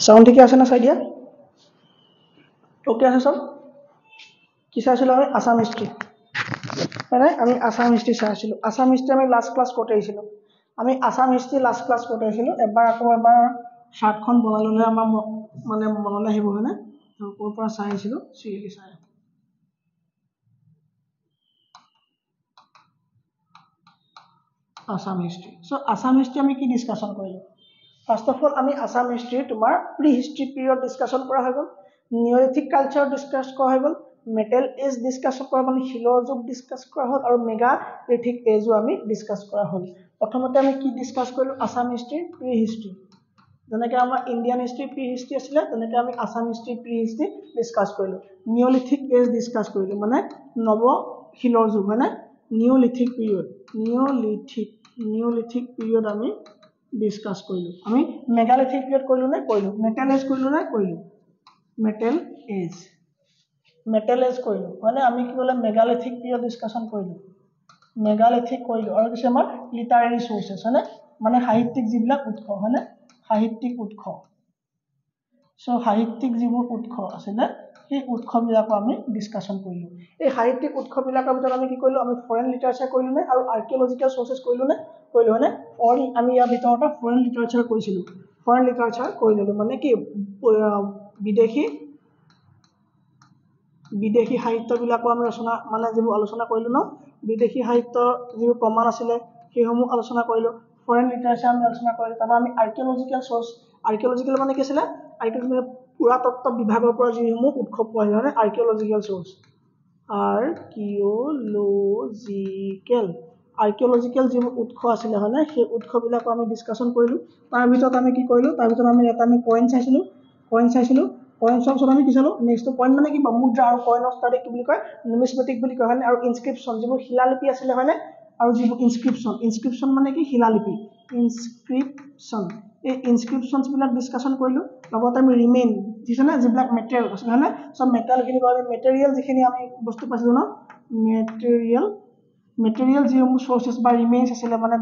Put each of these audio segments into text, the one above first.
sound ঠিকে আছে না চাই দিয়া ওকে আছে সব কি চাইছিলোঁ আমি আছাম হিষ্ট্ৰী মানে আমি আছাম হিষ্ট্ৰী চাইছিলোঁ আছাম হিষ্ট্ৰী আমি লাষ্ট ক্লাছ ক'ত আহিছিলোঁ আমি আছাম হিষ্ট্ৰী লাষ্ট ক্লাছ ক'ত আহিছিলোঁ এবাৰ চাৰ্টখন বনাই ল'লে আমাৰ মানে মনলৈ আহিব হয়নে ক'ৰ পৰা চাই আহিছিলোঁ চিৰিয়েলি চাই আছাম হিষ্ট্ৰী চ' আছাম হিষ্ট্ৰী আমি কি ডিছকাশ্যন কৰিলোঁ ফাৰ্ষ্ট অফ অল আমি আছাম হিষ্ট্ৰী তোমাৰ প্ৰি হিষ্ট্ৰী পিৰিয়ড ডিছকাশ্যন কৰা হৈ গ'ল নিঅলিথিক কালচাৰ ডিছকাছ কৰা হৈ গ'ল মেটেল এজ ডিছকাছ কৰা মানে শিলৰ যুগ ডিছকাছ কৰা হ'ল আৰু মেগালিথিক এজো আমি ডিছকাছ কৰা হ'ল প্ৰথমতে আমি কি ডিছকাছ কৰিলোঁ আছাম হিষ্ট্ৰী প্ৰি হিষ্ট্ৰী যেনেকৈ আমাৰ ইণ্ডিয়ান হিষ্ট্ৰী প্ৰি হিষ্ট্ৰী আছিলে তেনেকৈ আমি Assam history pre history discuss কৰিলোঁ নিঅলিথিক এজ ডিছকাছ কৰিলোঁ মানে নৱ শিলৰ যুগ হয়নে নিঅলিথিক পিৰিয়ড নিঅলিথিক পিৰিয়ড আমি ডিছকাছ কৰিলোঁ আমি মেগালিথিক পিৰিয়ড কৰিলোঁ নে কৰিলোঁ মেটেল এজ কৰিলোঁ নে কৰিলোঁ মেটেল এজ কৰিলোঁ হয়নে আমি কি ক'লে মেগালিথিক পিৰিয়ড ডিছকাশ্যন কৰিলোঁ মেগালিথিক কৰিলোঁ আৰু কিছু আমাৰ লিটাৰেৰী চ'ৰ্চেছ হয়নে মানে সাহিত্যিক যিবিলাক উৎস হয়নে সাহিত্যিক উৎস চ' সাহিত্যিক যিবোৰ উৎস আছিলে সেই উৎসবিলাকো আমি ডিছকাশ্যন কৰিলোঁ এই সাহিত্যিক উৎসবিলাকৰ ভিতৰত আমি কি কৰিলোঁ আমি ফৰেন লিটাৰেচাৰ কৰিলোঁ নে আৰু আৰ্কিঅলজিকেল চ'ৰ্চেছ কৰিলোঁ নে কৰিলোঁ হয়নে আমি ইয়াৰ ভিতৰতে ফৰেন লিটাৰেচাৰ কৰিছিলোঁ ফৰেন লিটাৰেচাৰ কৰি ল'লোঁ মানে কি বিদেশী সাহিত্যবিলাকো আমি ৰচনা মানে যিবোৰ আলোচনা কৰিলোঁ ন বিদেশী সাহিত্যৰ যিবোৰ প্ৰমাণ আছিলে সেইসমূহ আলোচনা কৰিলোঁ ফৰেন লিটাৰেচাৰ আমি আলোচনা কৰিলোঁ তাৰপৰা আমি আৰ্কিঅলজিকেল চ'ৰ্চ আৰ্কিঅলজিকেল মানে কি আছিলে আৰ্কিঅলজিকেল পুৰাতত্ত্ব বিভাগৰ পৰা যিসমূহ উৎস পোৱা যায় মানে আৰ্কিঅলজিকেল চ'ৰ্চ আৰ্কিঅলজিকেল যিবোৰ উৎস আছিলে হয়নে সেই উৎসবিলাকো আমি ডিছকাশ্যন কৰিলোঁ তাৰ ভিতৰত আমি কি কৰিলোঁ তাৰ ভিতৰত আমি এটা আমি কইন চাইছিলোঁ কইনছৰ পিছত আমি কি চালোঁ নেক্সটটো কইন মানে কি মুদ্ৰা আৰু কইনৰ ষ্টাডি কি বুলি কয় নিউমিছমেটিক বুলি কয় হয়নে আৰু ইনস্ক্ৰিপশ্যন যিবোৰ শিলালিপি আছিলে হয়নে আৰু যিবোৰ ইনস্ক্ৰিপশ্যন মানে কি শিলালিপি এই ইনস্ক্ৰিপশ্যনছবিলাক ডিছকাশ্যন কৰিলোঁ লগতে আমি ৰিমেইন যিখিনি যিবিলাক মেটেৰিয়েল আছিলে হয়নে চব মেটেৰিয়েলখিনি আমি মেটেৰিয়েল যিখিনি আমি বস্তু পাইছিলোঁ ন মেটেৰিয়েল যিসমূহ চ'ৰ্চেছ বা ৰিমেইনছ আছিলে মানে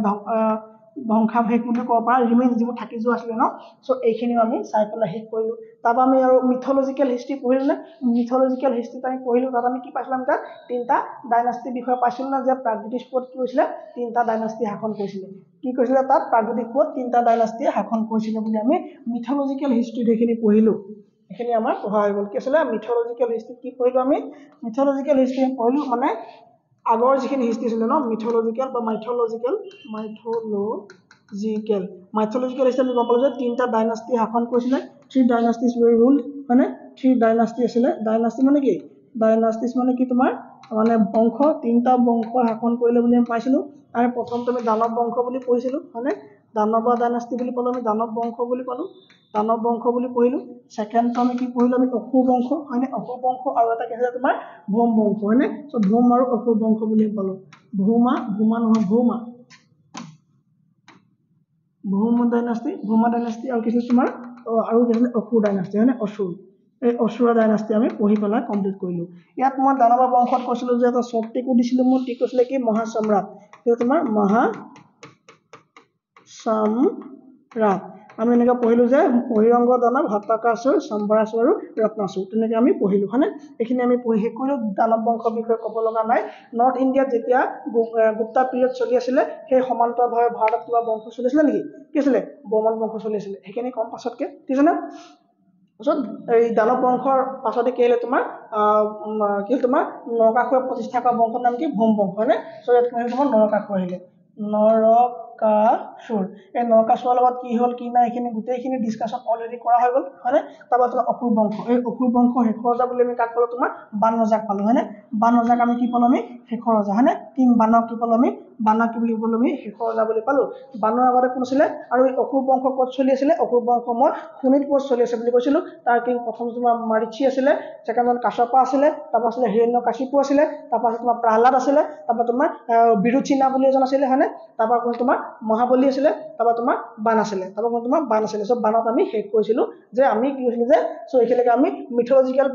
ধ্বংসাৱশেষ বুলি ক'ব পাৰা ৰিমেইনছ যিবোৰ থাকি যোৱা আছিলে ন চ' এইখিনিও আমি চাই পেলাই শেষ কৰিলোঁ তাৰপৰা আমি আৰু মিথলজিকেল হিষ্ট্ৰী পঢ়িলোঁ নে মিথলজিকেল হিষ্ট্ৰীত আমি পঢ়িলোঁ তাত আমি কি পাইছিলোঁ আমি তাত 3টা ডাইনাষ্টিৰ বিষয়ে পাইছিলোঁ না যে প্ৰাগজ্যোতিষ পুৰত কি হৈছিলে 3টা ডাইনাষ্টি শাসন কৰিছিলে কি কৈছিলে তাত প্ৰাগজ্যোতিষ পুৰত 3টা ডাইনাষ্টিয়ে শাসন কৰিছিলে বুলি আমি মিথলজিকেল হিষ্ট্ৰীত সেইখিনি পঢ়িলোঁ এইখিনি আমাৰ পঢ়া হৈ গ'ল কি আছিলে মিথলজিকেল হিষ্ট্ৰীত কি পঢ়িলোঁ আমি মিথলজিকেল হিষ্ট্ৰী পঢ়িলোঁ মানে আগৰ যিখিনি হিষ্ট্ৰী আছিলে ন মিথলজিকেল হিষ্ট্ৰী আমি গম পালোঁ যে 3টা ডাইনাষ্টি শাসন কৰিছিলে 3 ডাইনাষ্টিজ ৱেৰ ৰুলড মানে 3 ডাইনাষ্টি আছিলে ডাইনাষ্টি মানে কি ডাইনাষ্টিজ মানে কি তোমাৰ মানে বংশ 3টা বংশ শাসন কৰিলে বুলি আমি পাইছিলোঁ আৰু প্ৰথমতে আমি দানৱ বংশ বুলি পঢ়িছিলোঁ হয়নে দানৱ ডাইনাষ্টি বুলি ক'লোঁ আমি দানৱ বংশ বুলি পালোঁ দানৱ বংশ বুলি পঢ়িলোঁ ছেকেণ্ডটো আমি কি পঢ়িলোঁ আমি অসুৰ বংশ হয়নে অসুৰ বংশ আৰু এটা কি আছিলে তোমাৰ ভৌম বংশ হয়নে চ' ভৌম আৰু অসুৰ বংশ বুলি পালোঁ ভৌমা ডাইনাষ্টি আৰু কিছু তোমাৰ আৰু কি আছিলে অসুৰ ডাইনাষ্টি হয়নে এই অসুৰ ডাইনাষ্টি আমি পঢ়ি পেলাই কমপ্লিট কৰিলোঁ ইয়াত মই দানৱ বংশত কৈছিলোঁ যে এটা শ্বৰ্ট টিকো দিছিলোঁ মোৰ টিক কৈছিলে কি মহাসম্ৰাট সেইটো তোমাৰ মহাসম্ৰাট আমি এনেকৈ পঢ়িলোঁ যে বহিৰংগ দানৱ হত্যাকাসুৰ সম্বৰাসুৰ আৰু ৰত্নাসুৰ তেনেকৈ আমি পঢ়িলোঁ হয়নে এইখিনি আমি পঢ়ি শেষ কৰিলোঁ দানৱ বংশৰ বিষয়ে ক'ব লগা নাই নৰ্থ ইণ্ডিয়াত যেতিয়া গুপ্তা পিৰিয়ড চলি আছিলে সেই সমান্তৰালভাৱে ভাৰতত কিবা বংশ চলিছিলে নেকি কি আছিলে বৰ্মন বংশ চলি আছিলে সেইখিনি কম পাছতকৈ ঠিক আছে নে তাৰপিছত এই দানৱ বংশৰ পাছতে কি আহিলে তোমাৰ নৰকাসুৰে প্ৰতিষ্ঠা কৰা বংশৰ নাম কি ভৌম বংশ হয়নে চ' ইয়াত কি তোমাৰ নৰকাসুৰ আহিলে নৰকাসুৰ এই নৰকাসুৰৰ লগত কি হ'ল কি নাই এইখিনি গোটেইখিনি ডিছকাশ্যন অলৰেডি কৰা হৈ গ'ল হয়নে তাৰপৰা তোমাৰ অসুৰ বংশ এই অসুৰ বংশ শেষৰ ৰজা বুলি আমি কাক পালোঁ তোমাৰ বান ৰজাক পালোঁ হয়নে বান ৰজাক আমি কি পালোঁ আমি শেষৰ ৰজা হয়নে কিং বানক কি পালোঁ আমি বানক কি বুলি পালোঁ আমি শেষৰ ৰজা বুলি পালোঁ বানৰ আগতে কোন আছিলে আৰু এই অসুৰ বংশ ক'ত চলি আছিলে অসুৰ বংশ মই শোণিতপুৰত চলি আছে বুলি কৈছিলোঁ তাৰ কিং প্ৰথম তোমাৰ মাৰিচি আছিলে ছেকেণ্ডত কাশ্যপা আছিলে তাৰপৰা আছিলে হিৰণ্যকাশিপু আছিলে তাৰপৰা তোমাৰ প্ৰহ্লাদ আছিলে তাৰপৰা তোমাৰ বিৰুচিনা বুলি এজন আছিলে হয়নে তাৰপৰা কোন তোমাৰ মহাবলী আছিলে তাৰপৰা তোমাৰ বান আছিলে চ' বানত আমি শেষ কৰিছিলোঁ যে আমি কি হৈছিলোঁ যে চ' এইখিনিলৈকে আমি মিথলজিকেল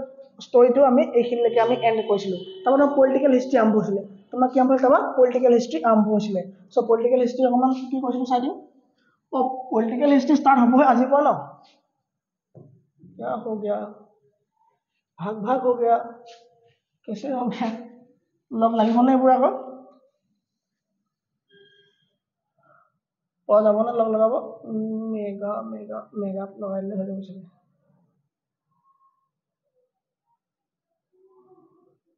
ষ্টৰিটো আমি এইখিনিলৈকে আমি এণ্ড কৰিছিলোঁ তাৰপৰা পলিটিকেল হিষ্ট্ৰী আৰম্ভ হৈছিলে তোমাৰ কি আৰম্ভ হৈছিলে পলিটিকেল হিষ্ট্ৰী আৰম্ভ হৈছিলে চ' পলিটিকেল হিষ্ট্ৰী অকণমান কি কৈছিলোঁ চাই দিওঁ পলিটিকেল হিষ্ট্ৰী ষ্টাৰ্ট হ'বহে আজিৰ পৰা ন क्या हो गया भाग भाग हो गया कैसे हो गया लग লাগিব নে এইবোৰ আকৌ পোৱা যাব নে লগ লগাব মেগা মেগা মেগা লগাই দিলে হৈ যাব চাগে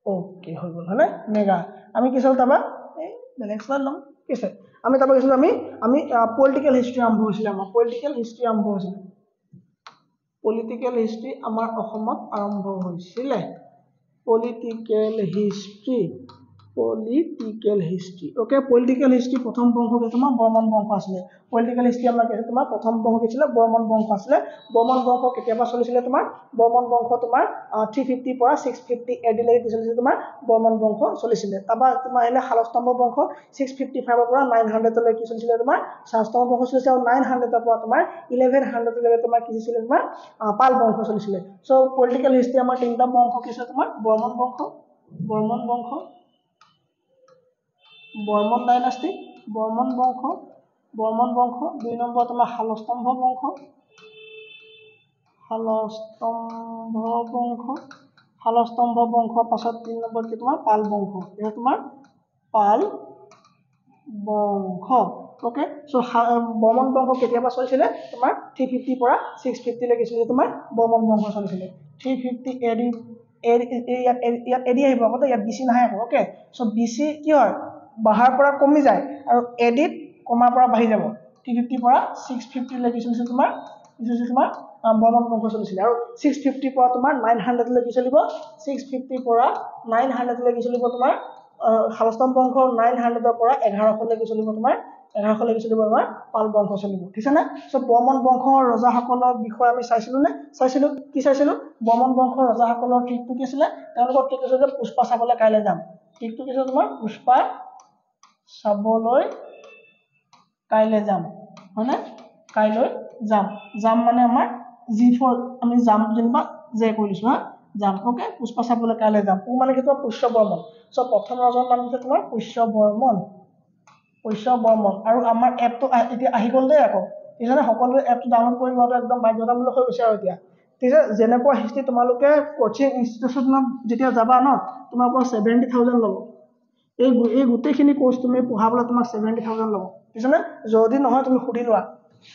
ओके হৈ গল হয়নে মেগা আমি কি চল তাবা এই বেলেগ স্লাইড লম কি আছে আমি তাবা কিছু আমি পলিটিক্যাল হিস্ট্রি আৰম্ভ হৈছিল আমাৰ পলিটিক্যাল হিস্ট্ৰি আৰম্ভ হৈছিল পলিটিক্যাল হিস্ট্ৰি আমাৰ অসমত আৰম্ভ হৈছিল political history okay political history प्रथम बंश के तुम्हार बर्मन बंश आছিলে पॉलिटिकल हिस्ट्री আমাৰ কি তোমাৰ প্ৰথম বংশ কি ছিল বৰ্মন বংশ আছিলে বৰ্মন বংশ কেতিয়াবা চলিছিল তোমাৰ বৰ্মন বংশ তোমাৰ 350 পৰা 650 এডি লৈকে চলিছিল তোমাৰ বৰ্মন বংশ চলিছিল তাবা তোমাৰ এনে শালস্তম্ভ বংশ 655 পৰা 900 লৈকে চলিছিল তোমাৰ শালস্তম্ভ বংশ চলিছিল আৰু 900 পৰা তোমাৰ 1100 লৈকে তোমাৰ কি চলিছিল তোমাৰ পাল বংশ চলিছিল সো পলিটিকল হিস্ট্ৰি আমাৰ তিনটা বংশ কি ছিল তোমাৰ বৰ্মন বংশ বৰ্মন ডাইনাস্টি বৰ্মন বংশ 2 নম্বৰ তোমাৰ শালস্তম্ভ বংশ পাছত 3 নম্বৰ কি তোমাৰ পাল বংশ এটা তোমাৰ পাল বংশ ओके सो বৰ্মন বংশ কেতিয়াবা চলিছিল তোমাৰ 350 পৰা 650 লৈকে চলিছিল তোমাৰ বৰ্মন বংশ চলিছিল 350 এডি এডি আহিব আকৌ ইয়াত বিসি নাহে আকৌ ওকে সো বিসি কি হয় বাহাৰ পৰা কমি যায় আৰু এডিট কমাৰ পৰা বাঢ়ি যাব 350 পৰা 650 লৈকে চলিছিল তোমাৰ বৰ্মন বংশ চলিছিল আৰু 650 পৰা তোমাৰ 900 লৈকে চলিব 650 পৰা 900 লৈকে চলিব তোমাৰ শালস্তম্ভ বংশ 900 পৰা 1100 লৈকে চলিব তোমাৰ 1100 লৈকে চলিব তোমাৰ পাল বংশ চলিব ঠিক আছে না সো বৰ্মন বংশৰ ৰজাসকলৰ বিষয়ে আমি চাইছিলো কি চাইছিলো বৰ্মন বংশৰ ৰজাসকলৰ ট্ৰিকটো কি আছিল তেওঁলোকৰ ট্ৰিক আছিল যে পুষ্পা চাবলৈ কাইলৈ যাম ট্ৰিকটো কি আছিল তোমাৰ পুষ্পা চাবলৈ কাইলৈ যাম হয়নে কাইলৈ যাম মানে আমাৰ G4 আমি যাম যেনিবা যে কৰিছো হা যাম ওকে পুষ্পা চাবলৈ কাইলৈ যাম ও মানে কি তোমাৰ পুষ্য বৰ্মন সো প্ৰথম ৰজাৰ নাম হৈছে তোমাৰ পুষ্য বৰ্মন আৰু আমাৰ এপটো এতিয়া আহি গল দেই আকৌ ইজনে সকলোৱে এপটো ডাউনলোড কৰি লোৱাটো একদম বাধ্যতামূলক হৈ গৈছে আৰু এতিয়া ঠিক আছে যেনেকুৱা হিষ্ট্ৰি তোমালোকে কোচিং ইনষ্টিটিউচনত যেতিয়া যাবা ন তোমাৰ পৰা 70000 ল'ব এই গোটেইখিনি কোৰ্স তুমি পঢ়াবলৈ তোমাক 70000 ল'ব ঠিক আছে যদি নহয় তুমি সুধি লোৱা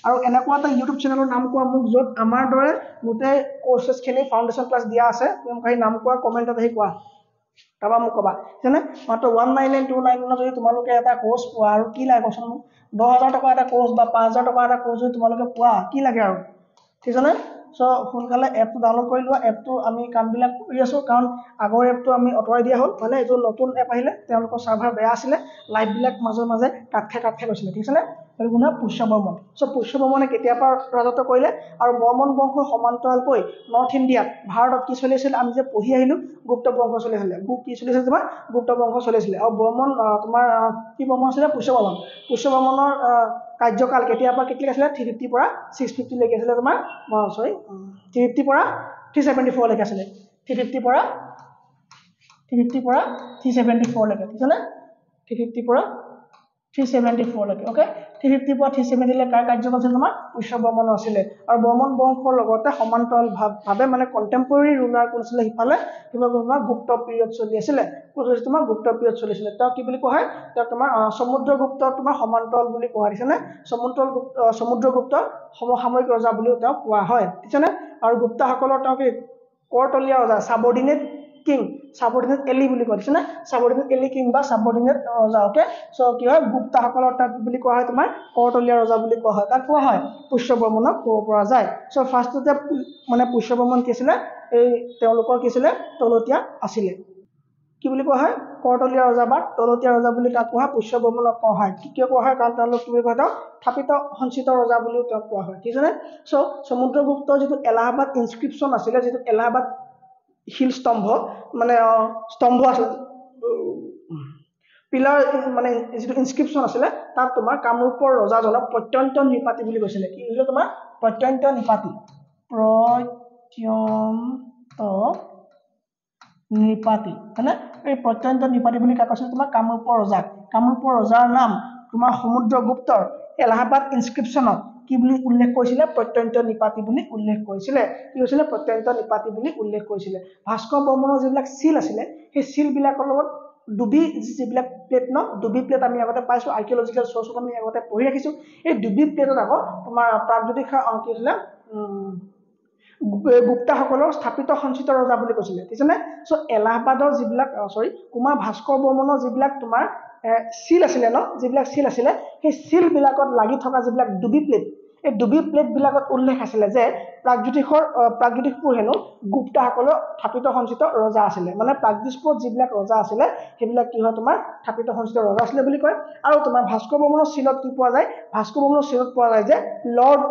আৰু এনেকুৱা এটা ইউটিউব চেনেলৰ নাম কোৱা মোক যত আমাৰ দৰে গোটেই কোৰ্সেছ খিনি ফাউন্ডেশন ক্লাছ দিয়া আছে তুমি কাই নাম কোৱা কমেন্টত আহি কোৱা তাবা মোক কবা জানে মাত্ৰ 19929 যদি তোমালোকে এটা কোৰ্স পোৱা আৰু কি লাগে কোৱাচোন মোক 10000 টকা এটা কোৰ্স বা 5000 টকা এটা কোৰ্স যদি তোমালোকে পোৱা কি লাগে আৰু ঠিক আছে সো সোনকালে এপটো ডাউনলোড কৰি লোৱা এপটো আমি কামবিলাক কৰি আছো কাৰণ আগৰ এপটো আমি অতৰাই দিয়া হ'ল মানে এইটো নতুন এপ আহিলে তেওঁলোকৰ সাৰ্ভাৰ বেয়া আছিল লাইভ বিলাক মাজে কাট খাই গৈছিল ঠিক আছে আৰু গুণা পুষ্য বৰ্মন সো পুষ্য বৰ্মনে কেতিয়াবা ৰাজত্ব কৰিলে আৰু বৰ্মন বংশৰ সমান্তৰালকৈ নৰ্থ ইণ্ডিয়াত ভাৰতত কি চলিছিল আমি যে পঢ়ি আহিলো গুপ্ত বংশ চলিছিল তোমাৰ গুপ্ত বংশ চলিছিল আৰু বৰ্মন তোমাৰ কি বৰ্মন আছিল পুষ্য বৰ্মনৰ কাৰ্যকাল কেতিয়াবা কেতিয়া আছিল 350 পৰা 650 লৈকে আছিল তোমাৰ 350 পৰা 374 লৈকে আছিল 350 পৰা 374 লৈকে ঠিক আছে 350 পৰা 374 লৈকে ওকে 350 পৰা 370 লৈকে কাৰ্যকাল আছিল তোমাৰ পুষ্য বৰ্মন আছিল আৰু বৰ্মন বংশৰ লগতে সমান্তৰাল ভাবে মানে কন্টেম্পৰেৰী ৰুলাৰ কোন আছিল হিফালে তোমাৰ গুপ্ত পিৰিয়ড চলি আছিল তোমাৰ গুপ্ত পিৰিয়ড চলিছিল তা কি বুলি কোৱা হয় তা তোমাৰ সমুদ্ৰগুপ্ত তোমাৰ সমান্তৰাল বুলি কোৱা হৈছে না সমুদ্ৰগুপ্ত সমসাময়িক ৰজা বুলি তা কোৱা হয় ঠিক আছে আৰু গুপ্তাসকলৰ তা কি কৰতলীয়া ৰজা সাবঅৰ্ডিনেট কিং সাবঅৰ্ডিনেট এলি বুলি কোৱা হৈছে না সাবঅৰ্ডিনেট এলি কিং বা সাবঅৰ্ডিনেট ৰজা ওকে সো কি হয় গুপ্তাসকলৰ তা বুলি কোৱা হয় তোমাৰ কৰতলীয়া ৰজা বুলি কোৱা হয় তাক কোৱা হয় পুষ্য বৰ্মনক কোৱা পৰা যায় সো ফাৰ্ষ্টতে মানে পুষ্য বৰ্মন কি আছিল এই তেওঁলোকৰ কি আছিল তলতীয়া আছিল কি বুলি কোৱা হয় কৰতলীয়া ৰজা বা তলতীয়া ৰজা বুলি কাক কোৱা পুষ্য বৰ্মনক কোৱা হয় কি কোৱা হয় কাৰণ তেওঁলোক তুমি কোৱা থাপিত সঞ্চিত ৰজা বুলি কোৱা হয় ঠিক আছে সো সমুদ্ৰগুপ্ত যেটো এলাহাবাদ ইনস্ক্ৰিপচন আছিল যেটো এলাহাবাদ হিল স্তম্ভ মানে স্তম্ভ আছিল পিলাৰ মানে যেটো ইনস্ক্ৰিপচন আছিল তাত তোমাৰ কামৰূপৰ ৰজাজনক প্ৰত্যন্ত নিপাতি বুলি কৈছিল কি হলো তোমাৰ প্ৰত্যন্ত নিপাতি হয়নে এই প্ৰত্যন্ত নিপাতি বুলি কাক আছিল তোমাৰ কামৰূপৰ ৰজাৰ নাম তোমাৰ সমুদ্ৰগুপ্তৰ এলাহাবাদ ইনস্ক্ৰিপচনত কি বুলি উল্লেখ কৰিছিলে প্ৰত্যন্ত নিপাতি বুলি উল্লেখ কৰিছিলে কি হৈছিলে প্ৰত্যন্ত নিপাতি বুলি উল্লেখ কৰিছিলে ভাস্কৰ বৰ্মনৰ যিবিলাক চিল আছিলে সেই চিল বিলাকৰ লগত ডুবি যিবিলাক প্লেট ন ডুবি প্লেট আমি আগতে পাইছো আৰ্কিঅলজিকেল সোৰ্সত আমি আগতে পঢ়ি ৰাখিছো এই ডুবি প্লেটত আকৌ তোমাৰ প্ৰাগজ্যোতিষ কি হৈছিলে গুপ্তাসকলৰ স্থাপিত সঞ্চিত ৰজা বুলি কৈছিলে ঠিক আছে নে সো এলাহাবাদৰ যিবিলাক কুমাৰ ভাস্কৰ বৰ্মনৰ যিবিলাক তোমাৰ সিল আছিলে ন যিবিলাক সিল আছিলে সেই সিল বিলাকত লাগি থকা যিবিলাক ডুবি প্লেট এই ডুবি প্লেট বিলাকত উল্লেখ আছিলে যে প্ৰাগজ্যোতিষপুৰ হেনো গুপ্তাসকলৰ স্থাপিত সঞ্চিত ৰজা আছিলে মানে প্ৰাগজ্যোতিষপুৰত যিবিলাক ৰজা আছিলে সেইবিলাক কি হয় তোমাৰ স্থাপিত সঞ্চিত ৰজা আছিলে বুলি কয় আৰু তোমাৰ ভাস্কৰ বৰ্মনৰ সিলত কি পোৱা যায় ভাস্কৰ বৰ্মনৰ সিলত পোৱা যায় যে লৰ্ড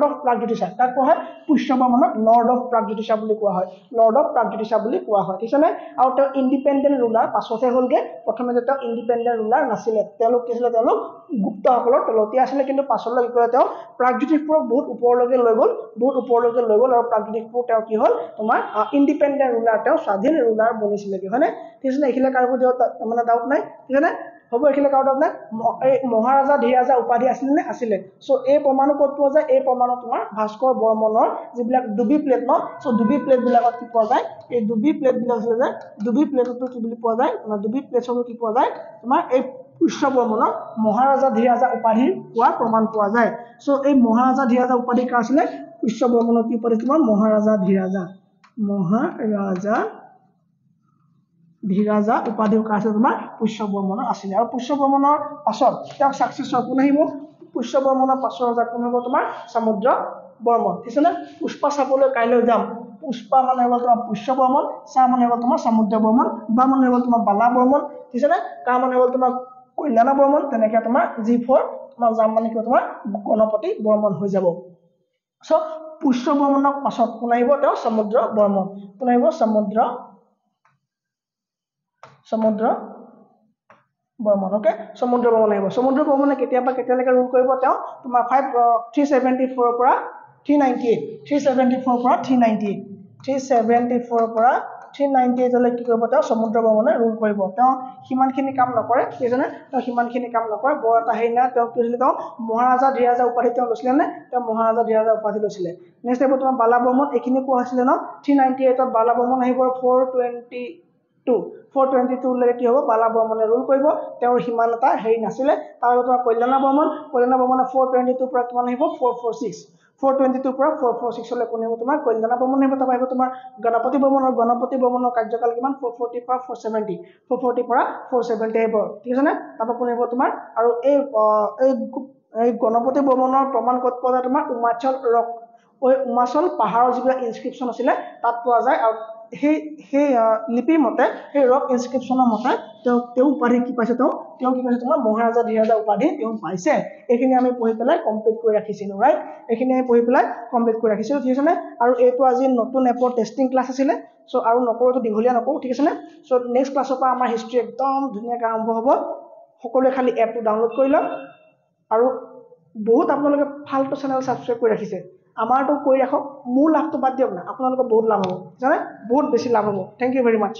অফ প্ৰাগজ্যোতিষা তাক কোৱা হয় পুষ্য বৰ্মনক লৰ্ড অফ প্ৰাগজ্যোতিষা বুলি কোৱা হয় লৰ্ড অফ প্ৰাগজ্যোতিষা বুলি কোৱা হয় ঠিক আছে আৰু তেওঁ ইণ্ডিপেণ্ডেণ্ট ৰুলাৰ পাছতহে হ'লগে প্ৰথমে যে তেওঁ ইণ্ডিপেণ্ডেণ্ট ৰুলাৰ নাছিলে তেওঁলোক কি আছিলে তেওঁলোক গুপ্তসকলৰ তলতীয়া আছিলে কিন্তু পাছলৈ কি কৰে তেওঁ প্ৰাগজ্যোতিষপুৰক বহুত ওপৰলৈকে লৈ গ'ল আৰু প্ৰাগজ্যোতিষপুৰ তেওঁ কি হ'ল তোমাৰ ইণ্ডিপেণ্ডেণ্ট ৰুলাৰ তেওঁ স্বাধীন ৰুলাৰ বনিছিলে কি হয়নে ঠিক আছে এইখিলা কাৰো মানে ডাউট নাই ঠিক আছে হ'ব এইখিলা কাৰো ডাউট নাই এই মহাৰাজা ধীৰাজা উপাধি আছিল নে আছিলে সো এই প্ৰমাণ ক'ত পোৱা যায় এই প্ৰমাণ তোমাৰ ভাস্কৰ বৰ্মনৰ যিবিলাক ডুবি প্লেট ন সো ডুবি প্লেট বিলাকত কি পোৱা যায় এই ডুবি প্লেট বিলাক আছে যে ডুবি প্লেটটো কি বুলি পোৱা যায় ডুবি প্লেটছৰ কি পোৱা যায় তোমাৰ এই পুষ্য বৰ্মনৰ মহাৰাজা ধীৰাজা উপাধি পোৱা প্ৰমাণ পোৱা যায় সো এই মহাৰাজা ধীৰাজা উপাধি কাৰ আছিলে পুষ্য বৰ্মনৰ কি উপাধি তোমাৰ মহাৰাজা ধীৰাজা উপাধি কাৰ আছিলে তোমাৰ পুষ্য বৰ্মনৰ আছিলে আৰু পুষ্য বৰ্মনৰ পাছত তেওঁ সাকসেছৰ কোন আহিব পুষ্য বৰ্মনৰ পাছৰ ৰজা কোন হ'ব তোমাৰ সমুদ্ৰ বৰ্মন ঠিক আছে নে পুষ্পা চাবলৈ কাইলৈ যাম পুষ্পা মানে হ'ল তোমাৰ পুষ্য বৰ্মন সা মানে হ'ল তোমাৰ সমুদ্ৰ বৰ্মন বা মানে হ'ল তোমাৰ বালা বৰ্মন ঠিক আছে নে কা মানে হ'ল তোমাৰ কল্যাণ বৰ্মন তেনেকৈ তোমাৰ G4 তোমাৰ যাম মানে কি তোমাৰ গণপতি বৰ্মন হৈ যাব সো পুষ্য বৰ্মনৰ পাছত কোন আহিব তেওঁ সমুদ্ৰ বৰ্মন কোন আহিব সমুদ্ৰ বৰ্মন ওকে সমুদ্ৰ বৰ্মন আহিব সমুদ্ৰ বৰ্মনে কেতিয়াবা কেতিয়ালৈকে ৰুল কৰিব তেওঁ তোমাৰ 374 পৰা 398 লৈ কি কৰিব তেওঁ সমুদ্ৰ বৰ্মনে ৰুল কৰিব তেওঁ হিমানখিনি কাম নকৰে কিজনে তেওঁ হিমানখিনি কাম নকৰে বৰ এটা হেই না তেওঁ কি হৈছিল তেওঁ মহাৰাজা ধীৰাজা উপাধি তেওঁ লৈছিলে নে তেওঁ মহাৰাজা ধীৰাজা উপাধি লৈছিলে নেক্সট আহিব তোমাৰ বালা বৰ্মন এইখিনি কোৱা হৈছিলে ন 398 ত বালা বৰ্মন আহিব 422 লৈ কি হ'ব বালা বৰ্মনে ৰুল কৰিব তেওঁৰ হিমান এটা হেৰি নাছিলে তাৰ তোমাৰ কল্যাণ বৰ্মনে 422 পৰা কিমান আহিব 422 পৰা 446 লৈ কোন আহিব তোমাৰ কল্যাণ বৰ্মন আহিব তাৰ আহিব তোমাৰ গণপতি বৰ্মনৰ কাৰ্যকাল কিমান 440 পৰা 470 440 পৰা 470 আহিব ঠিক আছে নে তাৰ কোন আহিব তোমাৰ আৰু এই গণপতি বৰ্মনৰ প্ৰমাণ ক'ত পোৱা যায় তোমাৰ উমাচল পাহাৰৰ যিবিলাক ইনস্ক্ৰিপচন আছিলে তাত পোৱা যায় আৰু সেই লিপিৰ মতে সেই ৰক ইনস্ক্ৰিপচনৰ মতে তেওঁ উপাধি কি পাইছে তেওঁ কি পাইছে তোমাৰ মহাৰাজা ধীৰাজা উপাধি তেওঁ পাইছে এইখিনি আমি পঢ়ি পেলাই কমপ্লিট কৰি ৰাখিছিলো ৰাইট এইখিনি আমি পঢ়ি পেলাই কমপ্লিট কৰি ৰাখিছিলো ঠিক আছে নে আৰু এইটো আজি নতুন এপৰ টেষ্টিং ক্লাছ আছিলে সো আৰু নকৰোতো দীঘলীয়া নকৰো ঠিক আছে নে সো নেক্সট ক্লাছৰ পৰা আমাৰ হিষ্ট্ৰী একদম ধুনীয়াকৈ আৰম্ভ হ'ব সকলোৱে খালি এপটো ডাউনলোড কৰি লওক আৰু বহুত আপোনালোকে ফালতু চেনেল সাবস্ক্ৰাইব কৰি ৰাখিছে আমাৰটো কৰি ৰাখক মোৰ লাভটো বাদ দিয়ক না আপোনালোকৰ বহুত লাভ হ'ব জানে বহুত বেছি লাভ হ'ব থ্যাংক ইউ ভেৰি মাচ